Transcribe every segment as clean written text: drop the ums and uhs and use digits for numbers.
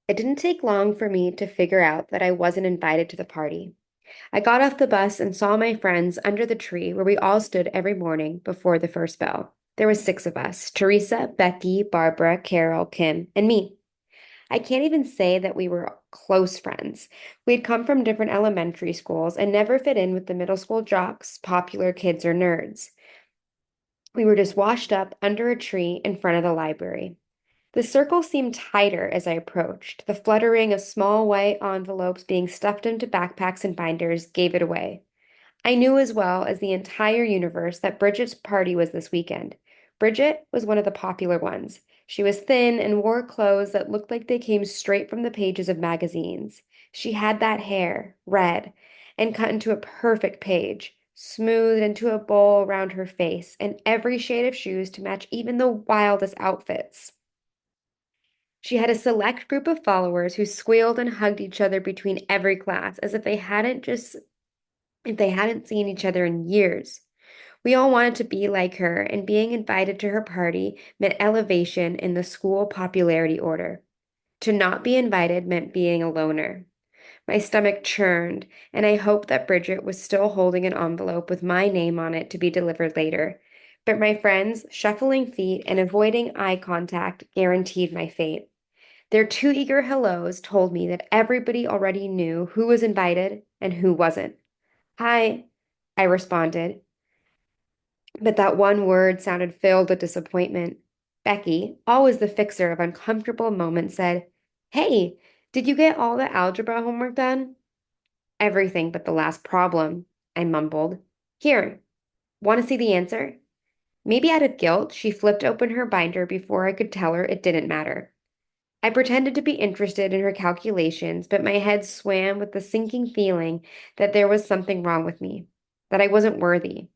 It didn't take long for me to figure out that I wasn't invited to the party. I got off the bus and saw my friends under the tree where we all stood every morning before the first bell. There were six of us: Teresa, Becky, Barbara, Carol, Kim, and me. I can't even say that we were close friends. We'd come from different elementary schools and never fit in with the middle school jocks, popular kids, or nerds. We were just washed up under a tree in front of the library. The circle seemed tighter as I approached. The fluttering of small white envelopes being stuffed into backpacks and binders gave it away. I knew as well as the entire universe that Bridget's party was this weekend. Bridget was one of the popular ones. She was thin and wore clothes that looked like they came straight from the pages of magazines. She had that hair, red, and cut into a perfect page, smoothed into a bowl around her face, and every shade of shoes to match even the wildest outfits. She had a select group of followers who squealed and hugged each other between every class as if they hadn't seen each other in years. We all wanted to be like her, and being invited to her party meant elevation in the school popularity order. To not be invited meant being a loner. My stomach churned, and I hoped that Bridget was still holding an envelope with my name on it to be delivered later. But my friends' shuffling feet and avoiding eye contact guaranteed my fate. Their two eager hellos told me that everybody already knew who was invited and who wasn't. Hi, I responded, but that one word sounded filled with disappointment. Becky, always the fixer of uncomfortable moments, said, Hey, did you get all the algebra homework done? Everything but the last problem, I mumbled. Here, want to see the answer? Maybe out of guilt, she flipped open her binder before I could tell her it didn't matter. I pretended to be interested in her calculations, but my head swam with the sinking feeling that there was something wrong with me, that I wasn't worthy.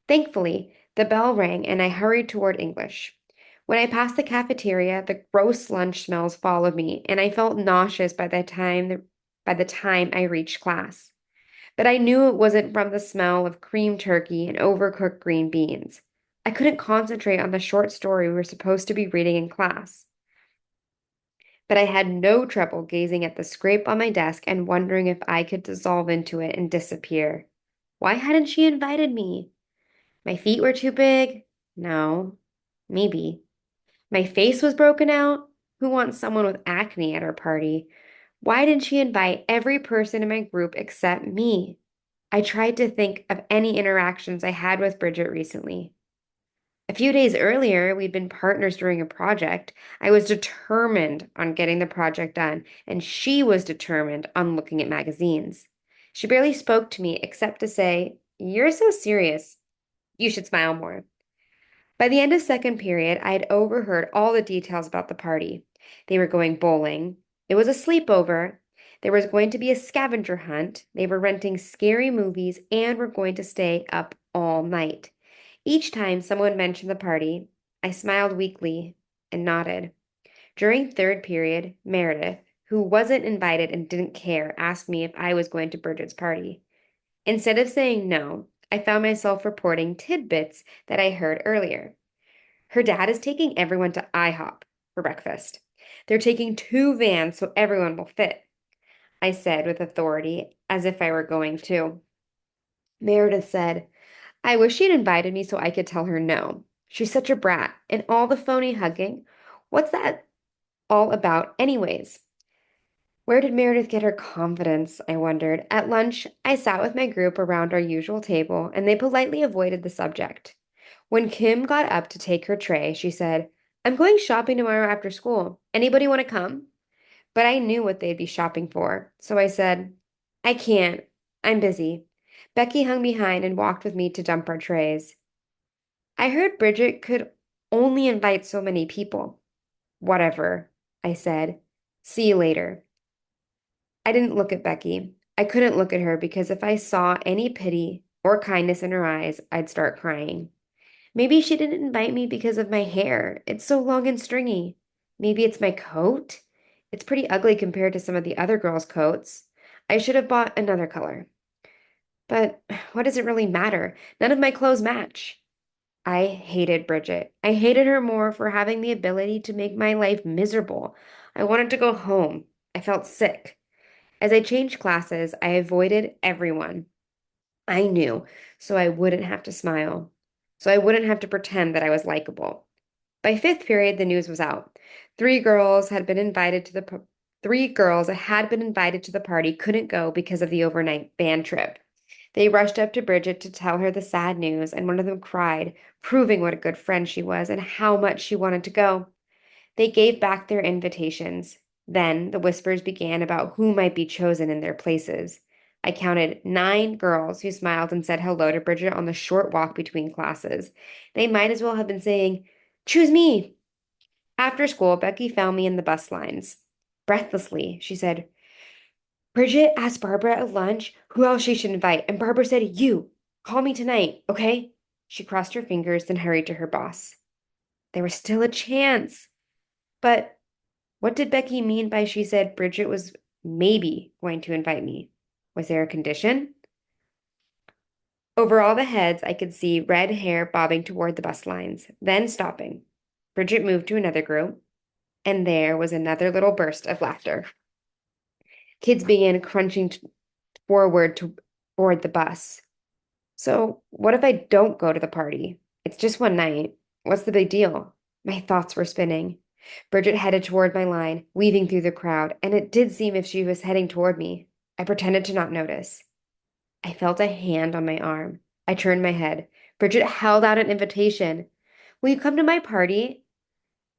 Thankfully, the bell rang and I hurried toward English. When I passed the cafeteria, the gross lunch smells followed me, and I felt nauseous by the time I reached class. But I knew it wasn't from the smell of creamed turkey and overcooked green beans. I couldn't concentrate on the short story we were supposed to be reading in class. But I had no trouble gazing at the scrape on my desk and wondering if I could dissolve into it and disappear. Why hadn't she invited me? My feet were too big? No. Maybe. My face was broken out? Who wants someone with acne at her party? Why didn't she invite every person in my group except me? I tried to think of any interactions I had with Bridget recently. A few days earlier, we'd been partners during a project. I was determined on getting the project done, and she was determined on looking at magazines. She barely spoke to me except to say, You're so serious. You should smile more. By the end of second period, I had overheard all the details about the party. They were going bowling. It was a sleepover. There was going to be a scavenger hunt. They were renting scary movies and were going to stay up all night. Each time someone mentioned the party, I smiled weakly and nodded. During third period, Meredith, who wasn't invited and didn't care, asked me if I was going to Bridget's party. Instead of saying no, I found myself reporting tidbits that I heard earlier. Her dad is taking everyone to IHOP for breakfast. They're taking two vans so everyone will fit, I said with authority, as if I were going to. Meredith said, I wish she'd invited me so I could tell her no. She's such a brat, and all the phony hugging. What's that all about, anyways? Where did Meredith get her confidence? I wondered. At lunch, I sat with my group around our usual table, and they politely avoided the subject. When Kim got up to take her tray, she said, I'm going shopping tomorrow after school. Anybody want to come? But I knew what they'd be shopping for, so I said, I can't. I'm busy. Becky hung behind and walked with me to dump our trays. I heard Bridget could only invite so many people. Whatever, I said. See you later. I didn't look at Becky. I couldn't look at her because if I saw any pity or kindness in her eyes, I'd start crying. Maybe she didn't invite me because of my hair. It's so long and stringy. Maybe it's my coat. It's pretty ugly compared to some of the other girls' coats. I should have bought another color. But what does it really matter? None of my clothes match. I hated Bridget. I hated her more for having the ability to make my life miserable. I wanted to go home. I felt sick. As I changed classes, I avoided everyone I knew so I wouldn't have to smile, so I wouldn't have to pretend that I was likable. By fifth period, the news was out. Three girls had been invited to the p- Three girls that had been invited to the party couldn't go because of the overnight band trip. They rushed up to Bridget to tell her the sad news, and one of them cried, proving what a good friend she was and how much she wanted to go. They gave back their invitations. Then the whispers began about who might be chosen in their places. I counted 9 girls who smiled and said hello to Bridget on the short walk between classes. They might as well have been saying, "Choose me." After school, Becky found me in the bus lines. Breathlessly, she said, "Bridget asked Barbara at lunch who else she should invite, and Barbara said you. Call me tonight, okay?" She crossed her fingers, then hurried to her boss. There was still a chance. But what did Becky mean by she said Bridget was maybe going to invite me? Was there a condition? Over all the heads, I could see red hair bobbing toward the bus lines, then stopping. Bridget moved to another group, and there was another little burst of laughter. Kids began crunching forward to board the bus. So, what if I don't go to the party? It's just one night. What's the big deal? My thoughts were spinning. Bridget headed toward my line, weaving through the crowd, and it did seem if she was heading toward me. I pretended to not notice. I felt a hand on my arm. I turned my head. Bridget held out an invitation. "Will you come to my party?"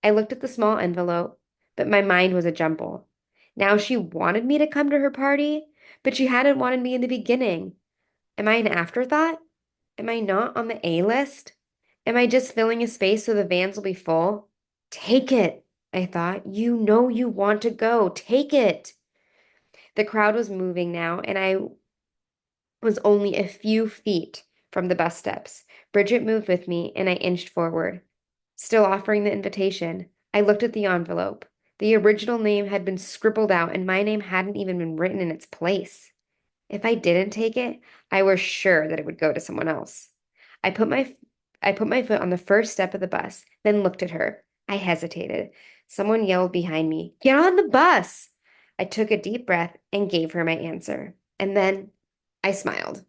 I looked at the small envelope, but my mind was a jumble. Now she wanted me to come to her party, but she hadn't wanted me in the beginning. Am I an afterthought? Am I not on the A list? Am I just filling a space so the vans will be full? Take it, I thought. You know you want to go. Take it. The crowd was moving now, and I was only a few feet from the bus steps. Bridget moved with me, and I inched forward. Still offering the invitation, I looked at the envelope. The original name had been scribbled out, and my name hadn't even been written in its place. If I didn't take it, I was sure that it would go to someone else. I put my I put my foot on the first step of the bus, then looked at her. I hesitated. Someone yelled behind me, "Get on the bus!" I took a deep breath and gave her my answer. And then I smiled.